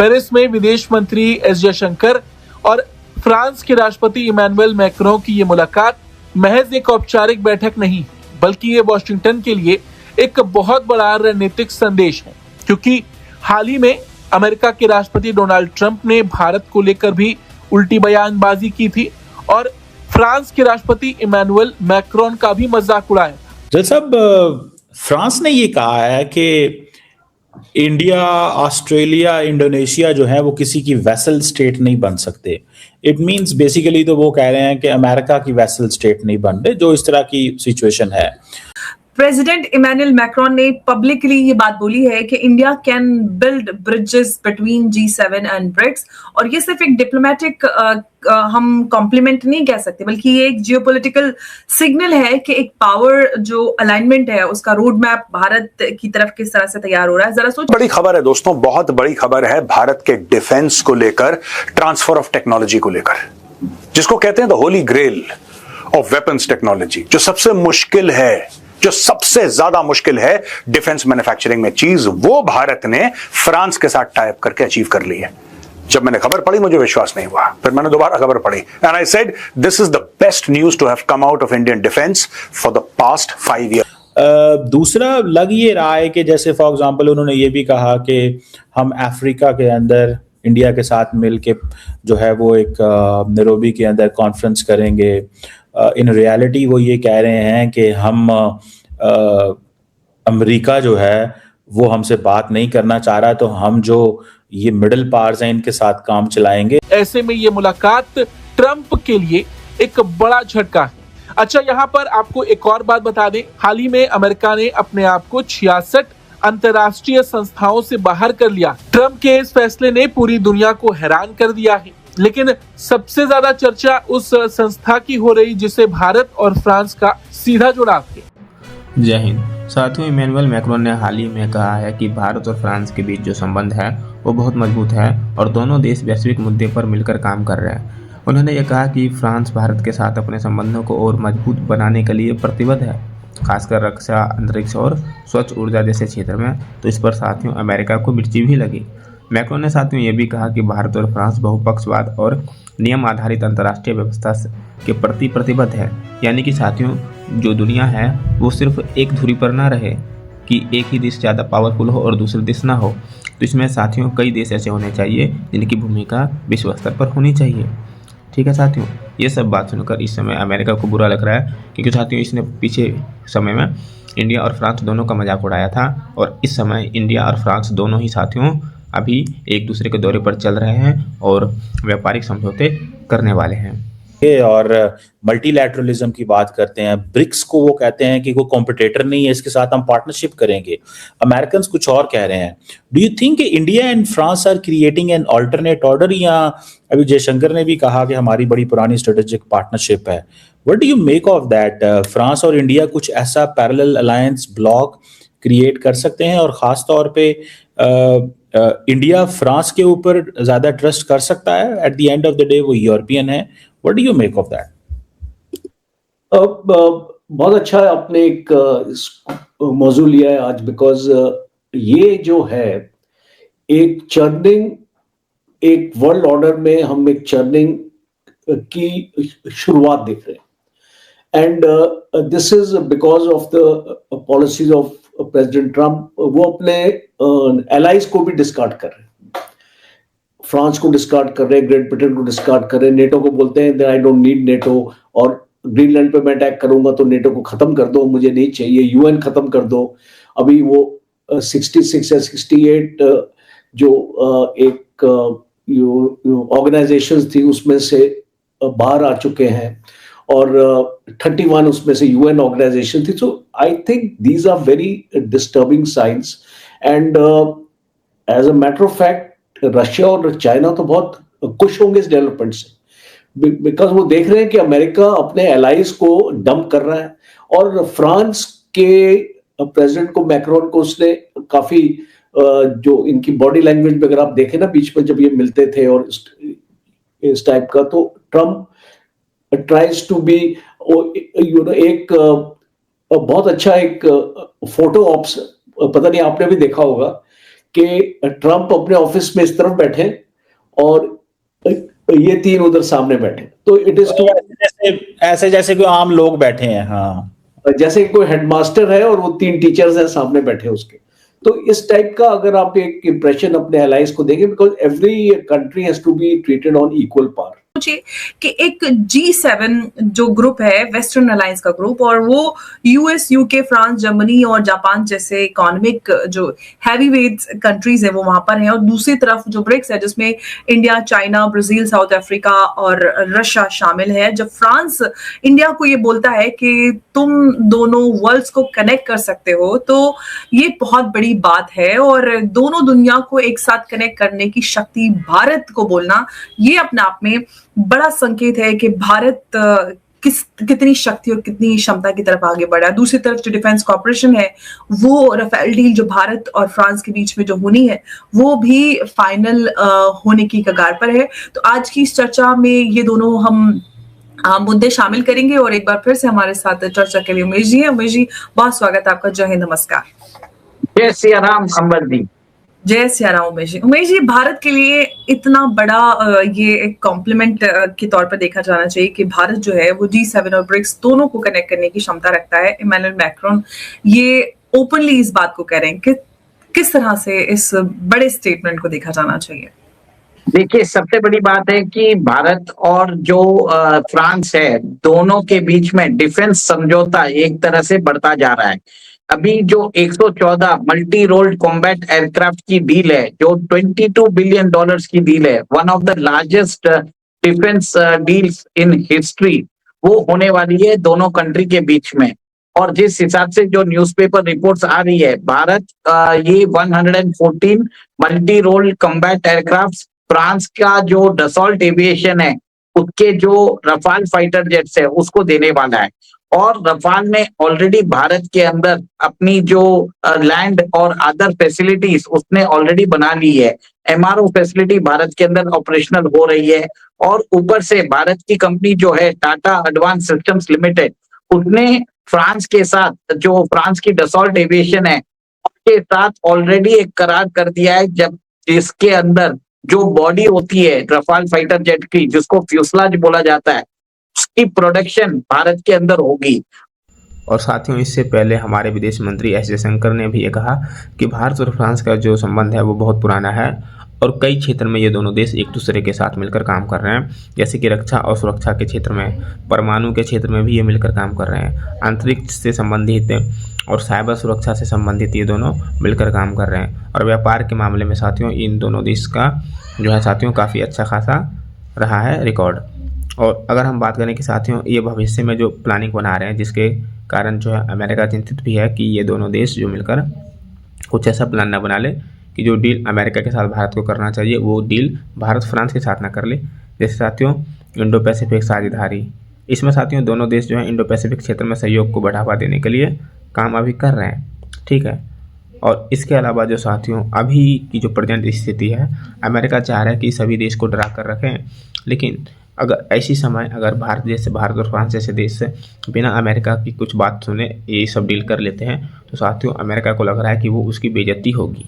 Paris में विदेश मंत्री एस जयशंकर और फ्रांस के राष्ट्रपति इमैनुअल मैक्रों की ये मुलाकात महज एक औपचारिक बैठक नहीं, बल्कि ये वॉशिंगटन के लिए एक बहुत बड़ा रणनीतिक संदेश है, क्योंकि हाल ही में अमेरिका के राष्ट्रपति डोनाल्ड ट्रंप ने भारत को लेकर भी उल्टी बयानबाजी की थी और फ्रांस के राष्ट्रपति इमैनुअल मैक्रोन का भी मजाक उड़ाया। जैसे फ्रांस ने ये कहा है कि इंडिया, ऑस्ट्रेलिया, इंडोनेशिया जो है वो किसी की वैसल स्टेट नहीं बन सकते। इट मींस बेसिकली तो वो कह रहे हैं कि अमेरिका की वैसल स्टेट नहीं बन रहे, जो इस तरह की सिचुएशन है। प्रेसिडेंट इमैनुअल मैक्रोन ने पब्लिकली ये बात बोली है कि India can build bridges between G7 and BRICS, और ये सिर्फ एक डिप्लोमेटिक हम कॉम्प्लीमेंट नहीं कह सकते, बल्कि ये एक जियोपॉलिटिकल सिग्नल है कि एक पावर जो अलाइनमेंट है उसका रोड मैप भारत की तरफ किस तरह से तैयार हो रहा है। जरा सोच। बड़ी खबर है दोस्तों, बहुत बड़ी खबर है भारत के डिफेंस को लेकर, ट्रांसफर ऑफ टेक्नोलॉजी को लेकर, जिसको कहते हैं the holy grail of weapons technology. जो सबसे मुश्किल है, जो सबसे ज्यादा मुश्किल है डिफेंस मैन्युफैक्चरिंग में चीज, वो भारत ने फ्रांस के साथ टाइप करके अचीव कर ली है। जब मैंने खबर पढ़ी मुझे विश्वास नहीं हुआ, फिर मैंने दोबारा खबर पढ़ी and I said this is the best news to have come out of Indian defence for the past 5 year. दूसरा लग ये रहा है कि जैसे फॉर एग्जांपल उन्होंने ये भी कहा कि हम अफ्रीका के अंदर इंडिया के साथ मिलके जो है वो एक नैरोबी के अंदर कॉन्फ्रेंस करेंगे। इन रियलिटी वो ये कह रहे हैं कि हम अमेरिका जो है वो हमसे बात नहीं करना चाह रहा, तो हम जो ये मिडिल पावर्स हैं इनके साथ काम चलाएंगे। ऐसे में ये मुलाकात ट्रंप के लिए एक बड़ा झटका है। अच्छा, यहाँ पर आपको एक और बात बता दें, हाल ही में अमेरिका ने अपने आप को 66 अंतर्राष्ट्रीय संस्थाओं से बाहर कर लिया। ट्रंप के इस फैसले ने पूरी दुनिया को हैरान कर दिया है, लेकिन सबसे ज्यादा चर्चा उस संस्था की हो रही जिसे भारत और फ्रांस का सीधा जुड़ाव है। जय हिंद साथियों, इमैनुअल मैक्रोन ने हाल ही में कहा है कि भारत और फ्रांस के बीच जो संबंध है वो बहुत मजबूत है और दोनों देश वैश्विक मुद्दे पर मिलकर काम कर रहे हैं। उन्होंने ये कहा कि फ्रांस भारत के साथ अपने संबंधों को और मजबूत बनाने के लिए प्रतिबद्ध है, खासकर रक्षा, अंतरिक्ष और स्वच्छ ऊर्जा जैसे क्षेत्र में। तो इस पर साथियों अमेरिका को मिर्ची भी लगी। मैक्रोन ने साथियों ये भी कहा कि भारत और फ्रांस बहुपक्षवाद और नियम आधारित अंतर्राष्ट्रीय व्यवस्था के प्रति प्रतिबद्ध है। यानी कि साथियों जो दुनिया है वो सिर्फ एक धुरी पर ना रहे कि एक ही देश ज़्यादा पावरफुल हो और दूसरे देश ना हो। तो इसमें साथियों कई देश ऐसे होने चाहिए जिनकी भूमिका विश्व स्तर पर होनी चाहिए। ठीक है साथियों, ये सब बात सुनकर इस समय अमेरिका को बुरा लग रहा है, क्योंकि साथियों इसने पीछे समय में इंडिया और फ्रांस दोनों का मजाक उड़ाया था और इस समय इंडिया और फ्रांस दोनों ही साथियों अभी एक दूसरे के दौरे पर चल रहे हैं और व्यापारिक समझौते करने वाले हैं। और मल्टीलैटरलिज्म की बात करते हैं। ब्रिक्स को वो कहते हैं कि कोई कॉम्पिटिटर नहीं है, इसके साथ हम पार्टनरशिप करेंगे। अमेरिकन कुछ और कह रहे हैं। Do you think India and France are creating an alternate order? या अभी जयशंकर ने भी कहा कि हमारी बड़ी पुरानी स्ट्रेटेजिक पार्टनरशिप है। What do you make of that? France और इंडिया कुछ ऐसा पैरेलल अलायंस ब्लॉक क्रिएट कर सकते हैं और खास तौर पे इंडिया फ्रांस के ऊपर ज्यादा ट्रस्ट कर सकता है? At the end of the day वो यूरोपियन है। What do you make of that? बहुत अच्छा आपने एक मौजू लिया है आज, बिकॉज ये जो है एक चर्निंग, एक वर्ल्ड ऑर्डर में हम एक चर्निंग की शुरुआत देख रहे हैं। And this is because of the policies of president Trump. वो अपने एलाइज को भी डिस्कार्ड कर रहे हैं, फ्रांस को डिस्कार्ड कर रहे हैं, ग्रेट ब्रिटेन को डिस्कार्ड कर रहे हैं, नेटो को बोलते हैं आई डोंट नीड नेटो, और ग्रीनलैंड पे मैं अटैक करूंगा तो नेटो को खत्म कर दो, मुझे नहीं चाहिए, यूएन खत्म कर दो। अभी वो 66 या 68 जो एक ऑर्गेनाइजेशंस थी उसमें से बाहर आ चुके हैं और 31 उसमें से यूएन ऑर्गेनाइजेशन थी। So I think these are very disturbing science and as a matter of fact Russia और चाइना तो बहुत खुश होंगे इस डेवलपमेंट से, बिकॉज वो देख रहे हैं कि अमेरिका अपने एलाइज को डंप कर रहा है। और फ्रांस के प्रेसिडेंट को, मैक्रोन को, उसने काफी जो इनकी बॉडी लैंग्वेज में अगर आप देखें ना बीच में जब ये मिलते थे और इस टाइप का, तो ट्रम्प ट्राइज टू बी एक बहुत अच्छा एक फोटो ऑप्स, पता नहीं आपने भी देखा होगा कि ट्रंप अपने ऑफिस में इस तरफ बैठे और ये तीन उधर सामने बैठे, तो इट इज टू ऐसे जैसे कोई आम लोग बैठे हैं। हाँ, जैसे कोई हेडमास्टर है और वो तीन टीचर्स हैं सामने बैठे उसके। तो इस टाइप का अगर आप एक इंप्रेशन अपने एलाइज को देंगे, because every country has to be treated on equal par. सोचिए कि एक G7 जो ग्रुप है, वेस्टर्न अलायंस का ग्रुप, और वो यूएस, यूके, फ्रांस, जर्मनी और जापान जैसे इकोनॉमिक जो हैवी वेट कंट्रीज है वो वहां पर हैं, और दूसरी तरफ जो ब्रिक्स है जिसमें India, China, Brazil, south Africa और रशिया शामिल है। जब फ्रांस इंडिया को ये बोलता है कि तुम दोनों वर्ल्ड्स को कनेक्ट कर सकते हो, तो ये बहुत बड़ी बात है, और दोनों दुनिया को एक साथ कनेक्ट करने की शक्ति भारत को बोलना, ये अपने आप में बड़ा संकेत है कि भारत कितनी शक्ति और कितनी क्षमता की तरफ आगे बढ़ा। दूसरी तरफ जो डिफेंस कॉर्पोरेशन है, वो राफेल डील जो भारत और फ्रांस के बीच में जो होनी है, वो भी फाइनल होने की कगार पर है। तो आज की इस चर्चा में ये दोनों हम मुद्दे शामिल करेंगे, और एक बार फिर से हमारे साथ चर्चा के लिए उमेश जी है। उमेश जी, बहुत स्वागत है आपका। जय हिंद, नमस्कार। जय सिया राम अंबर जी। जय सिया राम उमेश जी। उमेश जी, भारत के लिए इतना बड़ा ये एक कॉम्प्लीमेंट के तौर पर देखा जाना चाहिए कि भारत जो है वो G7 और ब्रिक्स दोनों को कनेक्ट करने की क्षमता रखता है। इमैनुअल मैक्रोन ये ओपनली इस बात को कह रहे हैं कि किस तरह से इस बड़े स्टेटमेंट को देखा जाना चाहिए? देखिए, सबसे बड़ी बात है कि भारत और जो फ्रांस है, दोनों के बीच में डिफेंस समझौता एक तरह से बढ़ता जा रहा है। अभी जो 114 मल्टी रोल्ड कॉम्बैट एयरक्राफ्ट की डील है, जो $22 बिलियन की डील है, one of the largest defence deals in history, वो होने वाली है दोनों कंट्री के बीच में। और जिस हिसाब से जो न्यूज़पेपर रिपोर्ट्स आ रही है, भारत ये 114 multi rolled combat aircraft, France का जो डसॉल्ट एविएशन है उसके जो रफाल फाइटर जेट्स है उसको देने वाला है। और रफाल ने ऑलरेडी भारत के अंदर अपनी जो लैंड और अदर फैसिलिटीज उसने ऑलरेडी बना ली है। MRO फैसिलिटी भारत के अंदर ऑपरेशनल हो रही है। और ऊपर से भारत की कंपनी जो है टाटा एडवांस सिस्टम्स लिमिटेड, उसने फ्रांस के साथ, जो फ्रांस की डसॉल्ट एविएशन है उसके साथ ऑलरेडी एक करार कर दिया है, जब जिसके अंदर जो बॉडी होती है रफाल फाइटर जेट की, जिसको फ्यूसलाज बोला जाता है, उसकी प्रोडक्शन भारत के अंदर होगी। और साथियों, इससे पहले हमारे विदेश मंत्री एस जयशंकर ने भी ये कहा कि भारत और फ्रांस का जो संबंध है वो बहुत पुराना है, और कई क्षेत्र में ये दोनों देश एक दूसरे के साथ मिलकर काम कर रहे हैं, जैसे कि रक्षा और सुरक्षा के क्षेत्र में, परमाणु के क्षेत्र में भी ये मिलकर काम कर रहे हैं, अंतरिक्ष से संबंधित और साइबर सुरक्षा से संबंधित ये दोनों मिलकर काम कर रहे हैं। और व्यापार के मामले में साथियों, इन दोनों देश का जो है साथियों काफ़ी अच्छा खासा रहा है रिकॉर्ड। और अगर हम बात करें कि साथियों ये भविष्य में जो प्लानिंग बना रहे हैं, जिसके कारण जो है अमेरिका चिंतित भी है कि ये दोनों देश जो मिलकर कुछ ऐसा प्लान ना बना ले कि जो डील अमेरिका के साथ भारत को करना चाहिए वो डील भारत फ्रांस के साथ ना कर ले। जैसे साथियों इंडो पैसिफिक साझेदारी, इसमें साथियों दोनों देश जो है इंडो पैसिफिक क्षेत्र में सहयोग को बढ़ावा देने के लिए काम अभी कर रहे हैं, ठीक है। और इसके अलावा जो साथियों अभी की जो प्रेजेंट स्थिति है, अमेरिका चाह रहा है कि सभी देश को डरा कर रखें, लेकिन अगर ऐसी समय अगर भारत और फ्रांस जैसे देश से बिना अमेरिका की कुछ बात सुने ये सब डील कर लेते हैं, तो साथियों अमेरिका को लग रहा है कि वो उसकी बेइज्जती होगी।